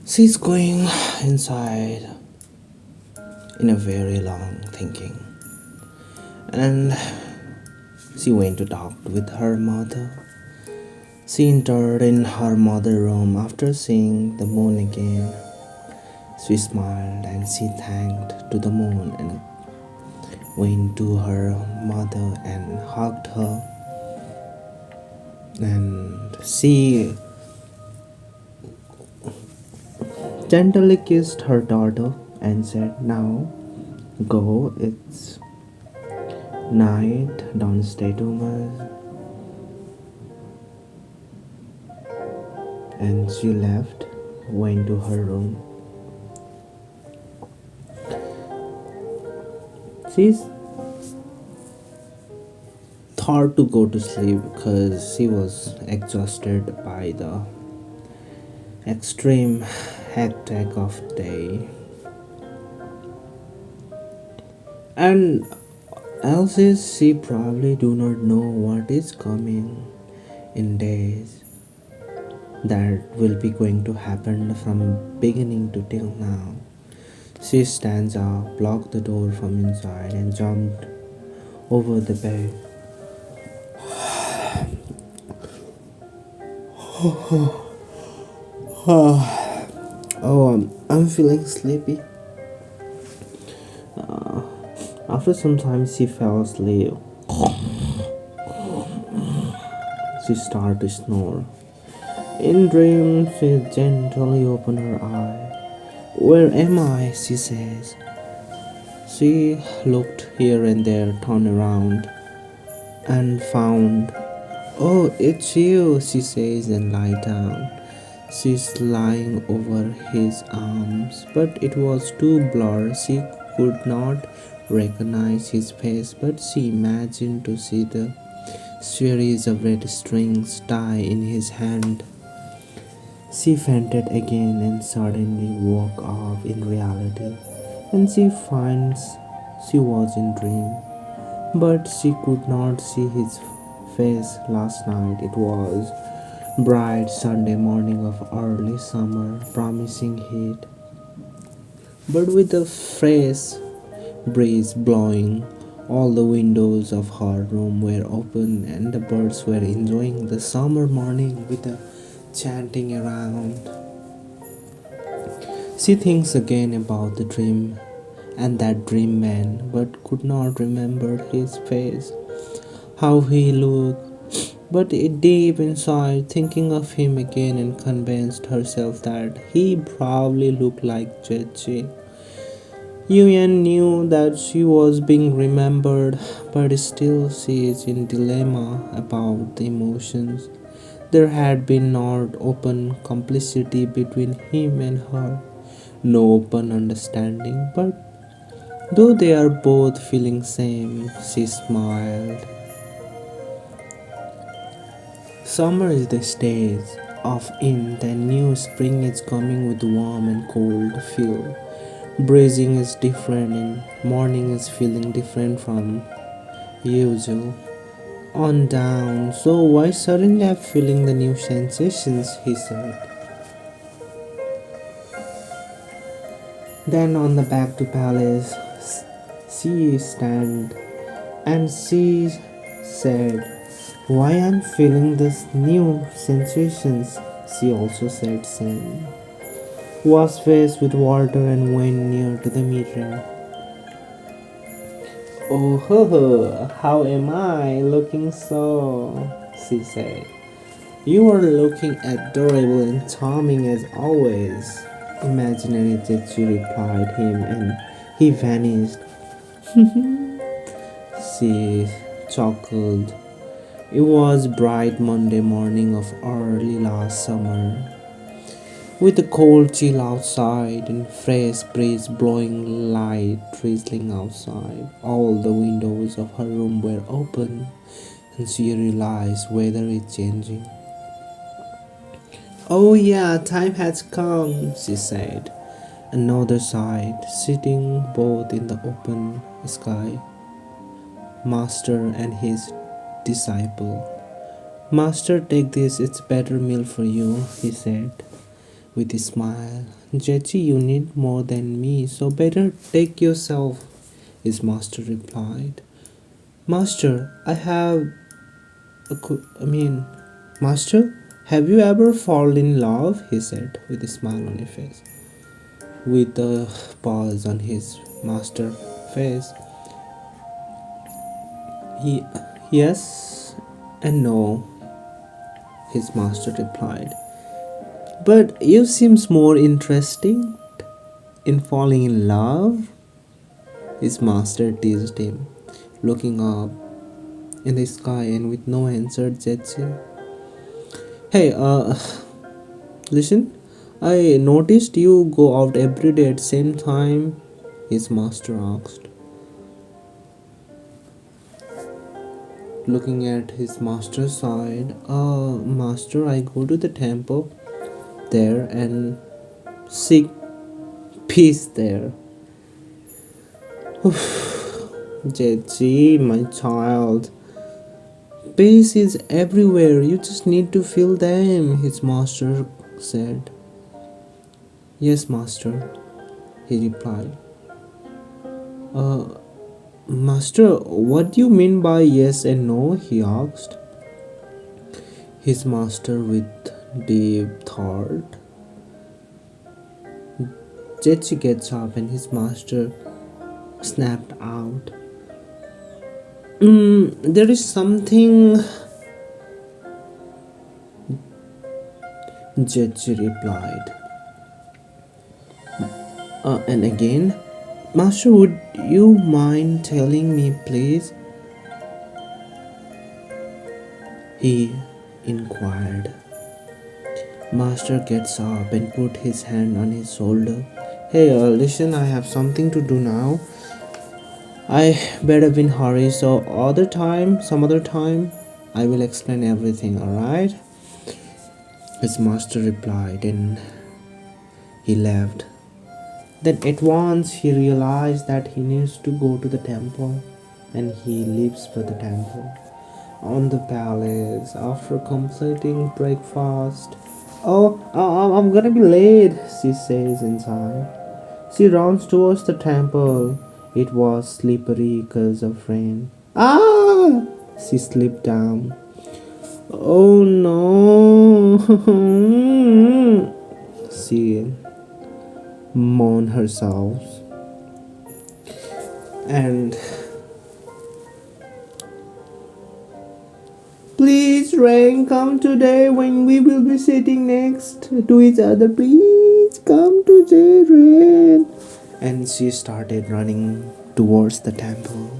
She's going inside in a very long thinking, and she went to talk with her mother. She entered in her mother's room after seeing the moon again. She smiled and she thanked to the moon and went to her mother and hugged her. And she gently kissed her daughter and said, "Now go, it's night, don't stay too much." And she left, went to her room. She thought to go to sleep because she was exhausted by the extreme hectic of day. And else is she probably do not know what is coming in days that will be going to happen from beginning to till now. She stands up, blocked the door from inside, and jumped over the bed. I'm feeling sleepy. After some time, she fell asleep. She started to snore. In dreams, she gently opened her eye. "Where am I?" she says. She looked here and there, turned around, and found, "Oh, it's you," she says, and lie down. She's lying over his arms, but it was too blurred. She could not recognize his face, but she imagined to see the series of red strings tie in his hand. She fainted again and suddenly woke up in reality, and she finds she was in dream, but she could not see his face last night. It was bright Sunday morning of early summer, promising heat, but with a fresh breeze blowing. All the windows of her room were open, and the birds were enjoying the summer morning with the chanting around. She thinks again about the dream and that dream man, but could not remember his face, how he looked. But deep inside, thinking of him again, and convinced herself that he probably looked like Jeje. Yuan knew that she was being remembered, but still she is in dilemma about the emotions. There had been not open complicity between him and her, no open understanding, but though they are both feeling same, she smiled. Summer is the stage of in the new spring is coming with warm and cold feel. Breezing is different and morning is feeling different from usual. On down, so why suddenly I'm feeling the new sensations, he said. Then on the back to palace, she stand and she said, "Why I'm feeling this new sensations?" She also said same. Washed face with water and went near to the mirror. "Oh ho ho, how am I looking so?" she said. "You are looking adorable and charming as always." Imaginary Jetsu replied him and he vanished. She chuckled. It was bright Monday morning of early last summer, with the cold chill outside and fresh breeze blowing light drizzling outside. All the windows of her room were open, and she realized weather is changing. "Oh yeah, time has come," she said. Another side, sitting both in the open sky, master and his disciple. "Master, take this, it's better meal for you," he said. with a smile. Jechi, you need more than me, so better take yourself, his master replied. Master, I mean, Master, have you ever fallen in love? He said with a smile on his face. With a pause on his master face, he, yes and no, his master replied. But you seems more interesting in falling in love, his master teased him, looking up in the sky and with no answer, Jetsi. Hey, listen, I noticed you go out every day at same time, his master asked. Looking at his master's side, master, I go to the temple there and seek peace there. Jetsi, my child, peace is everywhere. You just need to feel them, his master said. Yes, master, he replied. Master, what do you mean by yes and no? He asked. His master, with deep thought. Jetsi gets up and his master snapped out. There is something, Jetsi replied. And again, Master, would you mind telling me, please? He inquired. Master gets up and put his hand on his shoulder. Hey, listen, I have something to do now. I better be in hurry, so some other time, I will explain everything, alright? His master replied and he left. Then at once he realized that he needs to go to the temple and he leaves for the temple. On the palace, after completing breakfast, I'm gonna be late, she says inside. She runs towards the temple. It was slippery because of rain. Ah! She slipped down. Oh no! She moaned herself. And please, rain, come today when we will be sitting next to each other. Please come today, rain. And she started running towards the temple.